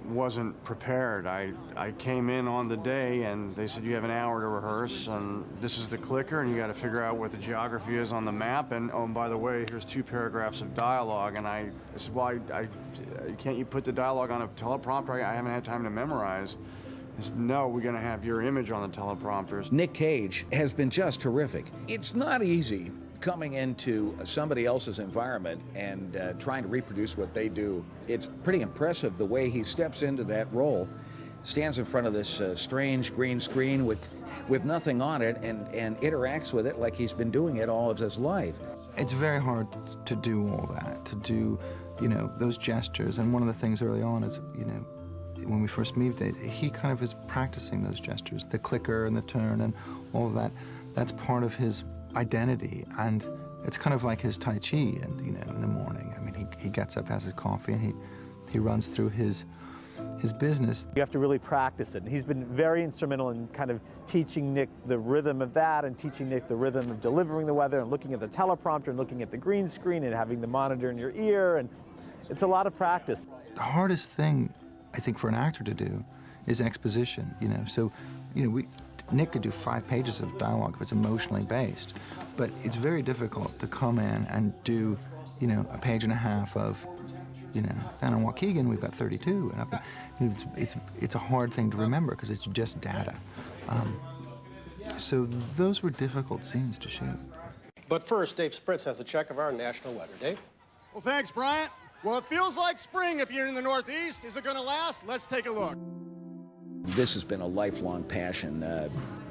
wasn't prepared. I came in on the day and they said you have an hour to rehearse, and this is the clicker, and you got to figure out what the geography is on the map, and oh, and by the way, here's 2 paragraphs of dialogue. And I said, well, can't you put the dialogue on a teleprompter? I haven't had time to memorize. He said, no, we're going to have your image on the teleprompters. Nick Cage has been just terrific. It's not easy coming into somebody else's environment and trying to reproduce what they do. It's pretty impressive the way he steps into that role, stands in front of this strange green screen with nothing on it, and interacts with it like he's been doing it all of his life. It's very hard to do all that, to do, those gestures. And one of the things early on is, when we first meet, he kind of is practicing those gestures, the clicker and the turn and all of that. That's part of his identity, and it's kind of like his Tai Chi, and in the morning. I mean, he gets up, has his coffee, and he runs through his business. You have to really practice it. And he's been very instrumental in kind of teaching Nick the rhythm of that, and teaching Nick the rhythm of delivering the weather, and looking at the teleprompter, and looking at the green screen, and having the monitor in your ear, and it's a lot of practice. The hardest thing, I think, for an actor to do is exposition, So, Nick could do 5 pages of dialogue if it's emotionally based, but it's very difficult to come in and do, a page and a half of, down in Waukegan we've got 32, and up, it's a hard thing to remember because it's just data. So those were difficult scenes to shoot. But first, Dave Spritz has a check of our national weather. Dave? Well, thanks, Bryant. Well, it feels like spring if you're in the Northeast. Is it going to last? Let's take a look. This has been a lifelong passion.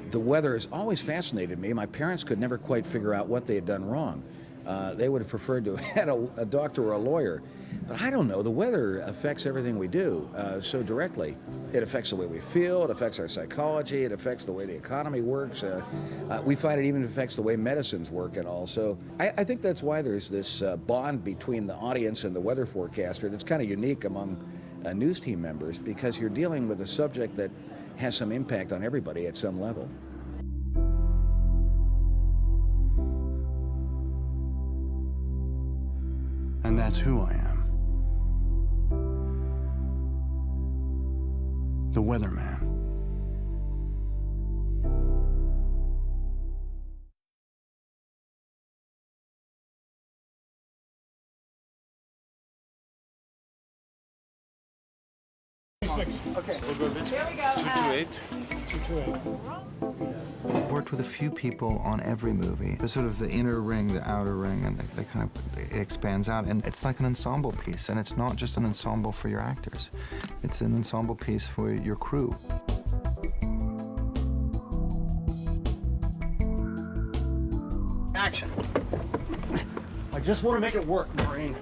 The weather has always fascinated me. My parents could never quite figure out what they had done wrong. They would have preferred to have had a doctor or a lawyer. But I don't know, the weather affects everything we do so directly. It affects the way we feel, it affects our psychology, it affects the way the economy works. We find it even affects the way medicines work and all. So I think that's why there's this bond between the audience and the weather forecaster that's kind of unique among news team members, because you're dealing with a subject that has some impact on everybody at some level. And that's who I am. The Weatherman. Okay. Here we go. 228. I've worked with a few people on every movie. There's sort of the inner ring, the outer ring, and they kind of, it expands out. And it's like an ensemble piece, and it's not just an ensemble for your actors. It's an ensemble piece for your crew. Action. I just want to make it work, Maureen.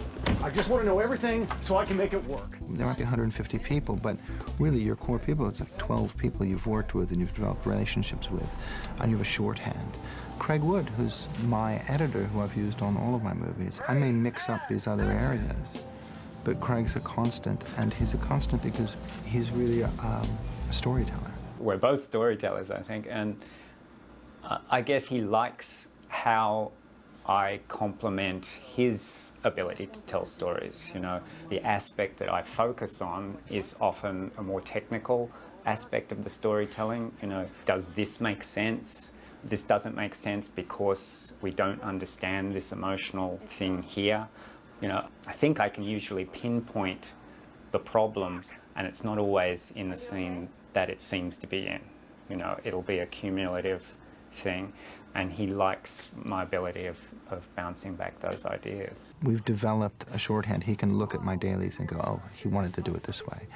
I just want to know everything so I can make it work. There might be 150 people, but really your core people, it's like 12 people you've worked with and you've developed relationships with, and you have a shorthand. Craig Wood, who's my editor, who I've used on all of my movies, I may mix up these other areas, but Craig's a constant, and he's a constant because he's really a storyteller. We're both storytellers, I think, and I guess he likes how I complement his ability to tell stories. You know, the aspect that I focus on is often a more technical aspect of the storytelling. You know, does this make sense? This doesn't make sense because we don't understand this emotional thing here. You know, I think I can usually pinpoint the problem, and it's not always in the scene that it seems to be in. You know, it'll be a cumulative thing, and he likes my ability of bouncing back those ideas. We've developed a shorthand. He can look at my dailies and go, oh, he wanted to do it this way.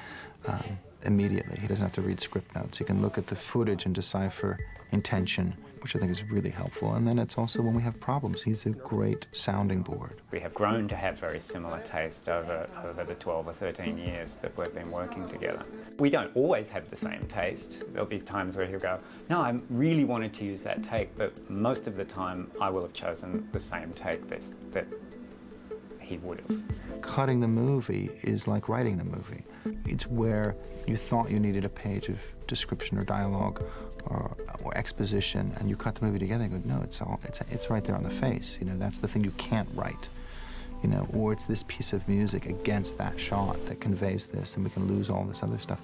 Immediately. He doesn't have to read script notes. He can look at the footage and decipher intention, which I think is really helpful. And then it's also when we have problems. He's a great sounding board. We have grown to have very similar taste over the 12 or 13 years that we've been working together. We don't always have the same taste. There'll be times where he'll go, no, I really wanted to use that take, but most of the time I will have chosen the same take that he would have. Cutting the movie is like writing the movie. It's where you thought you needed a page of description or dialogue or exposition, and you cut the movie together and go, no, it's right there on the face. You know, that's the thing you can't write. You know, or it's this piece of music against that shot that conveys this, and we can lose all this other stuff.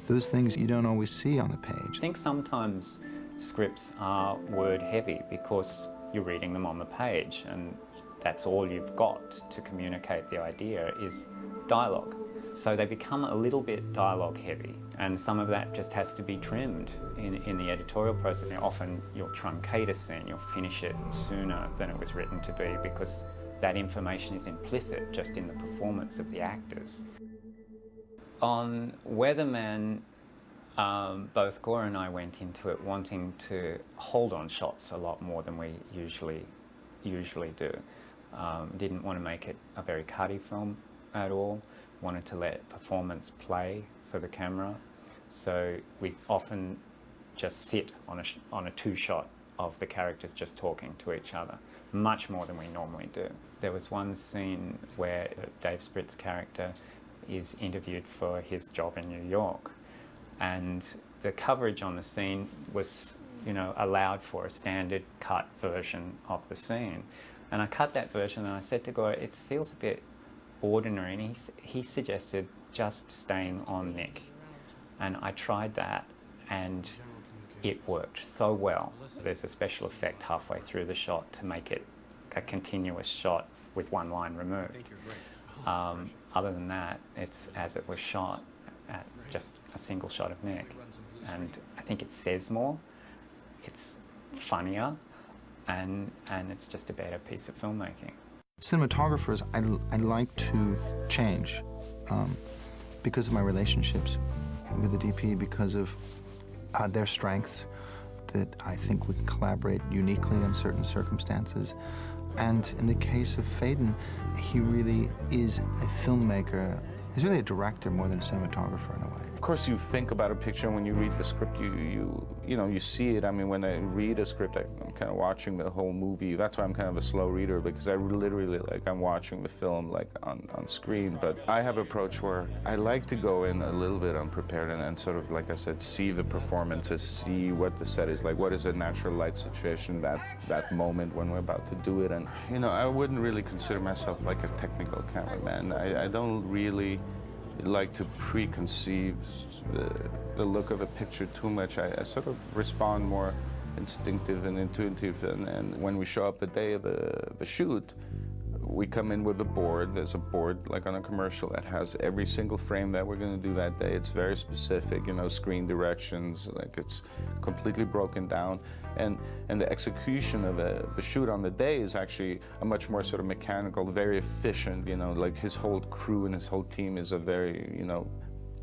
Those things you don't always see on the page. I think sometimes scripts are word heavy because you're reading them on the page, and that's all you've got to communicate the idea is dialogue. So they become a little bit dialogue heavy, and some of that just has to be trimmed in the editorial process. Often you'll truncate a scene, you'll finish it sooner than it was written to be because that information is implicit just in the performance of the actors. On Weatherman, both Gore and I went into it wanting to hold on shots a lot more than we usually do. Didn't want to make it a very cutty film at all. Wanted to let performance play for the camera. So we often just sit on a two-shot of the characters just talking to each other, much more than we normally do. There was one scene where Dave Spritz's character is interviewed for his job in New York, and the coverage on the scene was, you know, allowed for a standard cut version of the scene. And I cut that version and I said to Gore, it feels a bit ordinary, and he suggested just staying on Nick. And I tried that and it worked so well. There's a special effect halfway through the shot to make it a continuous shot with one line removed. Other than that, it's as it was shot, at just a single shot of Nick. And I think it says more, it's funnier, and it's just a better piece of filmmaking. Cinematographers, I like to change because of my relationships with the DP, because of their strengths, that I think we can collaborate uniquely in certain circumstances. And in the case of Faden, he really is a filmmaker. He's really a director more than a cinematographer in a way. Of course, you think about a picture, and when you read the script, you know, you see it. I mean, when I read a script, I'm kind of watching the whole movie. That's why I'm kind of a slow reader, because I literally, like, I'm watching the film, like, on screen. But I have an approach where I like to go in a little bit unprepared and sort of, like I said, see the performances, see what the set is like, what is a natural light situation, that moment when we're about to do it. And, you know, I wouldn't really consider myself like a technical cameraman. I don't really like to preconceive the look of a picture too much. I sort of respond more instinctive and intuitive, and when we show up the day of the shoot, we come in with a board. There's a board like on a commercial that has every single frame that we're going to do that day. It's very specific, you know, screen directions, like it's completely broken down. And the execution of the shoot on the day is actually a much more sort of mechanical, very efficient, you know, like his whole crew and his whole team is a very, you know,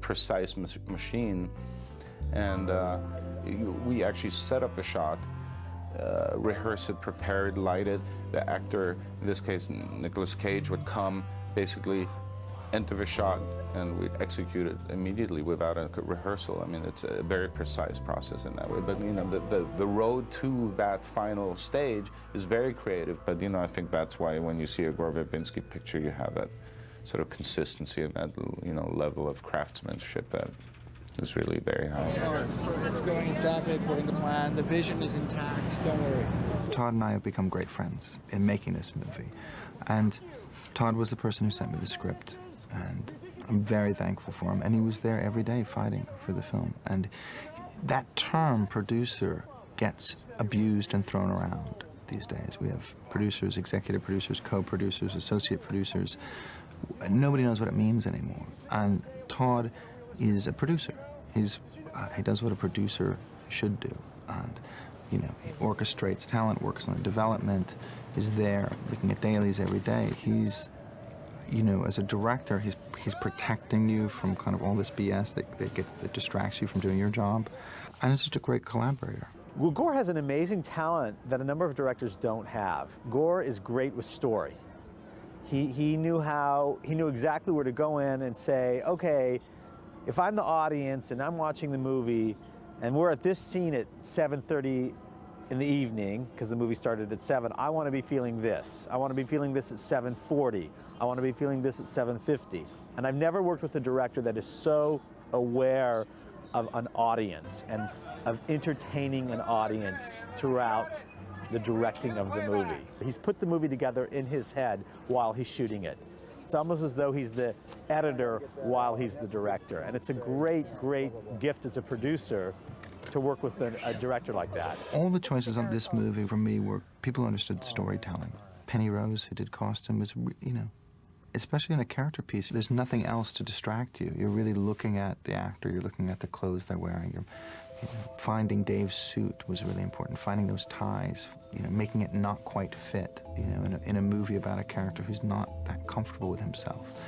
precise machine. And we actually set up the shot, rehearse it, prepare it, light it. The actor, in this case Nicolas Cage, would come, basically enter the shot, and we'd execute it immediately without a rehearsal. I mean, it's a very precise process in that way. But, you know, the road to that final stage is very creative. But, you know, I think that's why when you see a Gore Verbinski picture, you have that sort of consistency and that, you know, level of craftsmanship that is really very high. It's going exactly according to plan. The vision is intact. Don't worry. Todd and I have become great friends in making this movie. And Todd was the person who sent me the script. And I'm very thankful for him. And he was there every day fighting for the film. And that term, producer, gets abused and thrown around these days. We have producers, executive producers, co-producers, associate producers. Nobody knows what it means anymore. And Todd is a producer. He does what a producer should do. And, you know, he orchestrates talent, works on development, is there looking at dailies every day. He's, you know, as a director, he's protecting you from kind of all this BS that distracts you from doing your job. And he's just a great collaborator. Well, Gore has an amazing talent that a number of directors don't have. Gore is great with story. He knew exactly where to go in and say, okay, if I'm the audience and I'm watching the movie and we're at this scene at 7:30 in the evening, because the movie started at 7, I want to be feeling this. I want to be feeling this at 7:40. I want to be feeling this at 7:50. And I've never worked with a director that is so aware of an audience and of entertaining an audience throughout the directing of the movie. He's put the movie together in his head while he's shooting it. It's almost as though he's the editor while he's the director. And it's a great, great gift as a producer to work with a director like that. All the choices on this movie for me were people who understood storytelling. Penny Rose, who did costume, was, you know, especially in a character piece, there's nothing else to distract you. You're really looking at the actor, you're looking at the clothes they're wearing. You know, finding Dave's suit was really important, finding those ties, you know, making it not quite fit, you know, in a movie about a character who's not that comfortable with himself.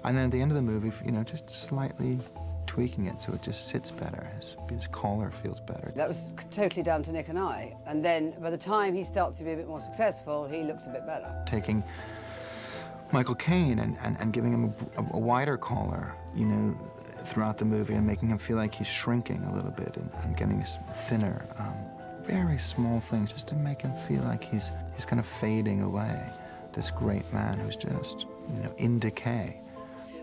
And then at the end of the movie, you know, just slightly tweaking it so it just sits better, his collar feels better. That was totally down to Nick and I. And then by the time he starts to be a bit more successful, he looks a bit better. Taking Michael Caine and giving him a wider collar, you know, throughout the movie and making him feel like he's shrinking a little bit and getting thinner. Very small things just to make him feel like he's kind of fading away. This great man who's just, you know, in decay.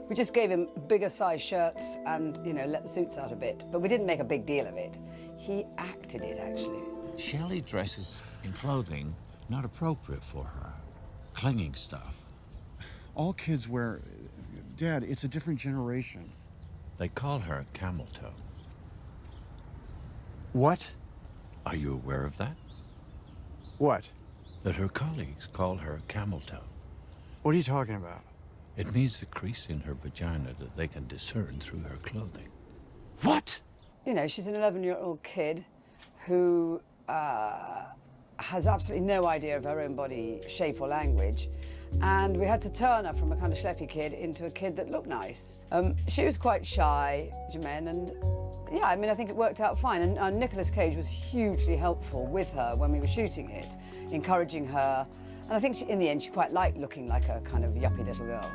We just gave him bigger size shirts and, you know, let the suits out a bit. But we didn't make a big deal of it. He acted it, actually. Shelley dresses in clothing not appropriate for her. Clinging stuff. All kids wear... Dad, it's a different generation. They call her camel toe. What? Are you aware of that? What? That her colleagues call her camel toe. What are you talking about? It means the crease in her vagina that they can discern through her clothing. What? You know, she's an 11-year-old kid who has absolutely no idea of her own body shape or language. And we had to turn her from a kind of schleppy kid into a kid that looked nice. She was quite shy, Jermaine, and yeah, I mean, I think it worked out fine. And Nicolas Cage was hugely helpful with her when we were shooting it, encouraging her. And I think in the end, she quite liked looking like a kind of yuppie little girl.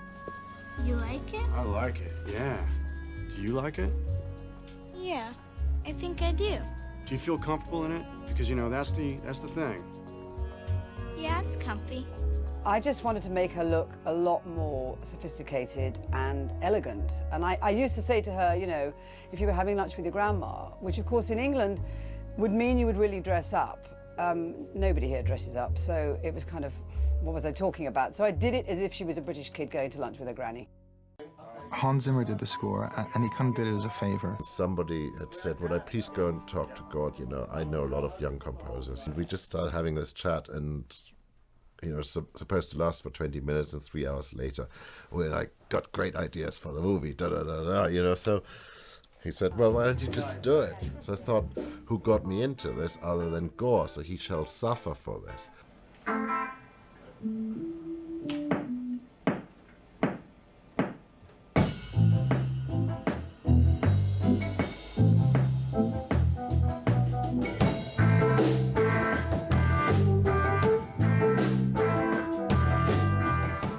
You like it? I like it, yeah. Do you like it? Yeah, I think I do. Do you feel comfortable in it? Because, you know, that's the thing. Yeah, it's comfy. I just wanted to make her look a lot more sophisticated and elegant. And I used to say to her, you know, if you were having lunch with your grandma, which of course in England would mean you would really dress up. Nobody here dresses up, so it was kind of, what was I talking about? So I did it as if she was a British kid going to lunch with her granny. Hans Zimmer did the score, and he kind of did it as a favor. Somebody had said, would I please go and talk to God? You know, I know a lot of young composers. We just started having this chat, and you know, supposed to last for 20 minutes, and 3 hours later, we're like, got great ideas for the movie, you know, so he said, well, why don't you just do it? So I thought, who got me into this other than Gore, so he shall suffer for this.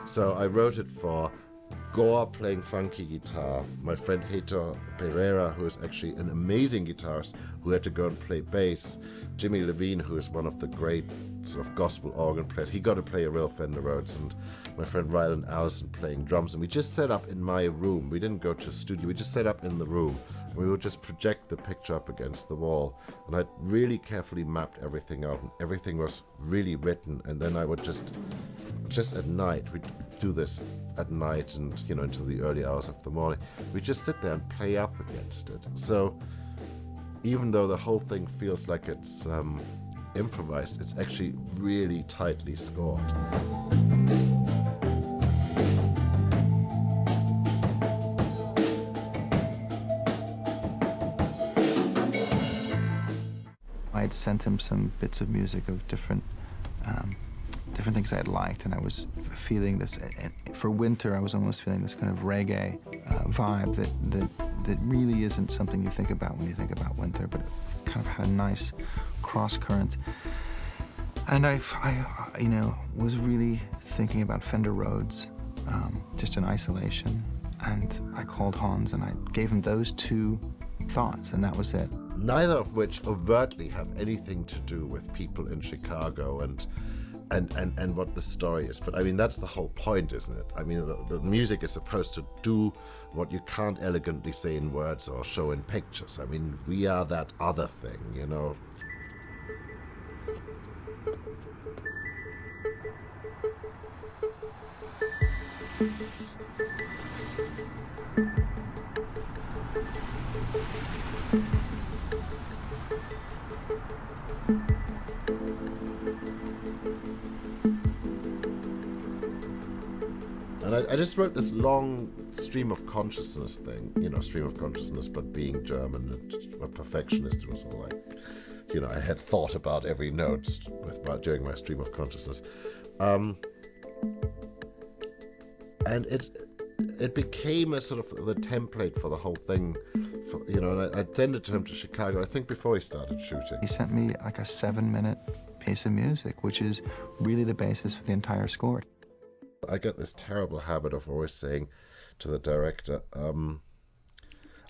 So I wrote it for Gore playing funky guitar, my friend Heitor Pereira, who is actually an amazing guitarist who had to go and play bass, Jimmy Levine, who is one of the great sort of gospel organ players, he got to play a real Fender Rhodes, and my friend Ryland Allison playing drums. And we just set up in my room. We didn't go to a studio, we just set up in the room. And we would just project the picture up against the wall. And I really carefully mapped everything out, and everything was really written. And then I would just at night, we'd do this at night and, you know, into the early hours of the morning. We just sit there and play up against it. So even though the whole thing feels like it's improvised, it's actually really tightly scored. I had sent him some bits of music of different things I had liked, and I was feeling this, for winter I was almost feeling this kind of reggae vibe that really isn't something you think about when you think about winter, but it kind of had a nice cross current. And I you know, was really thinking about Fender Rhodes, just in isolation, and I called Hans and I gave him those two thoughts, and that was it. Neither of which overtly have anything to do with people in Chicago and what the story is. But I mean, that's the whole point, isn't it? I mean, the music is supposed to do what you can't elegantly say in words or show in pictures. I mean, we are that other thing, you know. And I just wrote this long stream of consciousness thing, you know, stream of consciousness, but being German and a perfectionist, it was all like, you know, I had thought about every note during my stream of consciousness. And it became a sort of the template for the whole thing, you know, and I sent it to him to Chicago, I think before he started shooting. He sent me like a 7-minute piece of music, which is really the basis for the entire score. I got this terrible habit of always saying to the director, I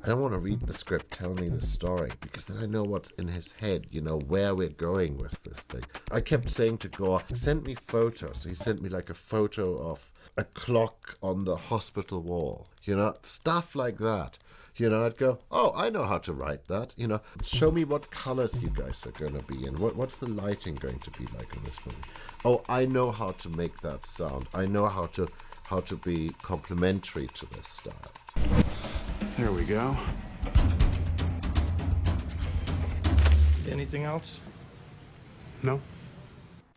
don't want to read the script, tell me the story, because then I know what's in his head, you know, where we're going with this thing. I kept saying to Gore, send me photos. So he sent me like a photo of a clock on the hospital wall, you know, stuff like that. You know, I'd go, oh, I know how to write that. You know, show me what colors you guys are going to be in. What's the lighting going to be like in this movie? Oh, I know how to make that sound. I know how to be complementary to this style. There we go. Anything else? No.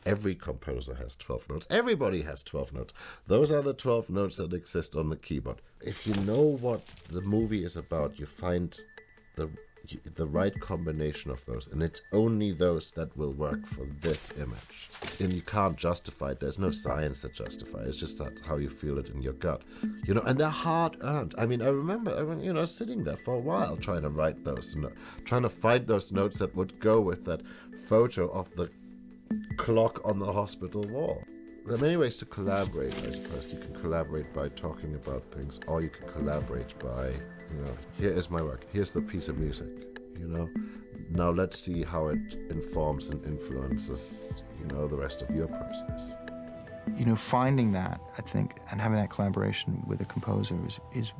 Every composer has 12 notes. Everybody has 12 notes. Those are the 12 notes that exist on the keyboard. If you know what the movie is about, you find the right combination of those, and it's only those that will work for this image. And you can't justify it. There's no science that justifies it. It's just how you feel it in your gut. You know, and they're hard-earned. I mean, I remember, you know, sitting there for a while trying to write those, trying to find those notes that would go with that photo of the clock on the hospital wall. There are many ways to collaborate, I suppose. You can collaborate by talking about things, or you can collaborate by, here is my work, here's the piece of music, Now let's see how it informs and influences, the rest of your process. Finding that, I think, and having that collaboration with a composer is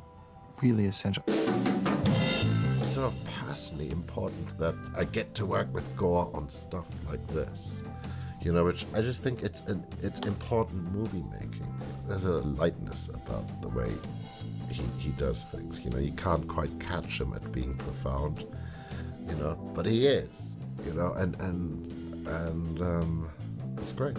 really essential. It's sort of personally important that I get to work with Gore on stuff like this. Which I just think it's important movie making. There's a lightness about the way he does things. You can't quite catch him at being profound, but he is, and it's great.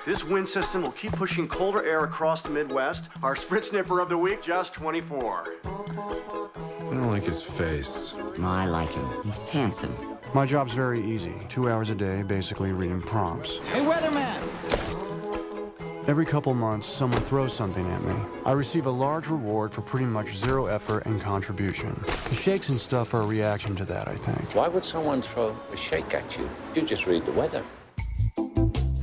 This wind system will keep pushing colder air across the Midwest. Our Spritz Nipper of the week, just 24. I don't like his face. I like him. He's handsome. My job's very easy. 2 hours a day, basically reading prompts. Hey, Weatherman! Every couple months, someone throws something at me. I receive a large reward for pretty much zero effort and contribution. The shakes and stuff are a reaction to that, I think. Why would someone throw a shake at you? You just read the weather.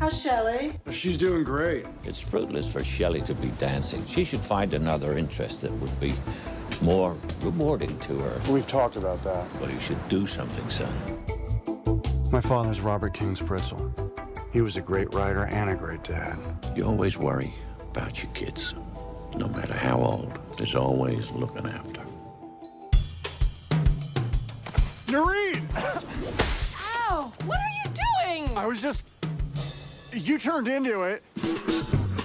How's Shelley? She's doing great. It's fruitless for Shelley to be dancing. She should find another interest that would be more rewarding to her. We've talked about that. Well, you should do something, son. My father's Robert King Spritzel. He was a great writer and a great dad. You always worry about your kids, no matter how old. There's always looking after. Noreen! Ow! What are you doing? I was just... You turned into it.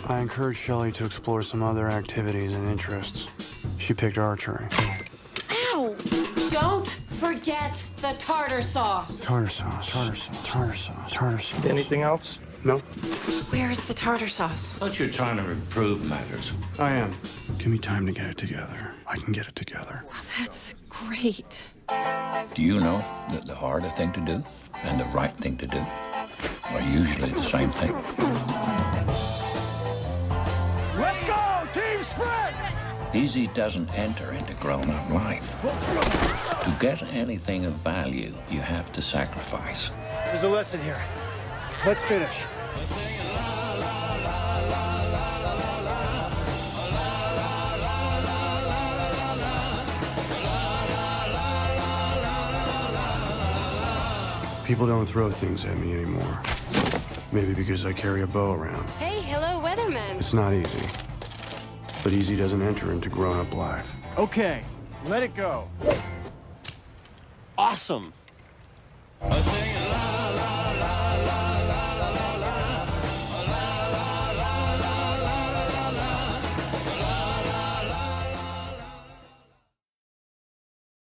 I encouraged Shelley to explore some other activities and interests. She picked archery. Ow! Don't forget the tartar sauce. Tartar sauce. Tartar sauce. Tartar sauce. Tartar sauce. Anything else? No. Where is the tartar sauce? I thought you were trying to improve matters. I am. Give me time to get it together. I can get it together. Oh, that's great. Do you know that the harder thing to do and the right thing to do are usually the same thing? Let's go, Team Spritz! Easy doesn't enter into grown-up life. To get anything of value, you have to sacrifice. There's a lesson here. Let's finish. People don't throw things at me anymore. Maybe because I carry a bow around. Hey, hello, Weatherman. It's not easy. But easy doesn't enter into grown-up life. Okay, let it go. Awesome.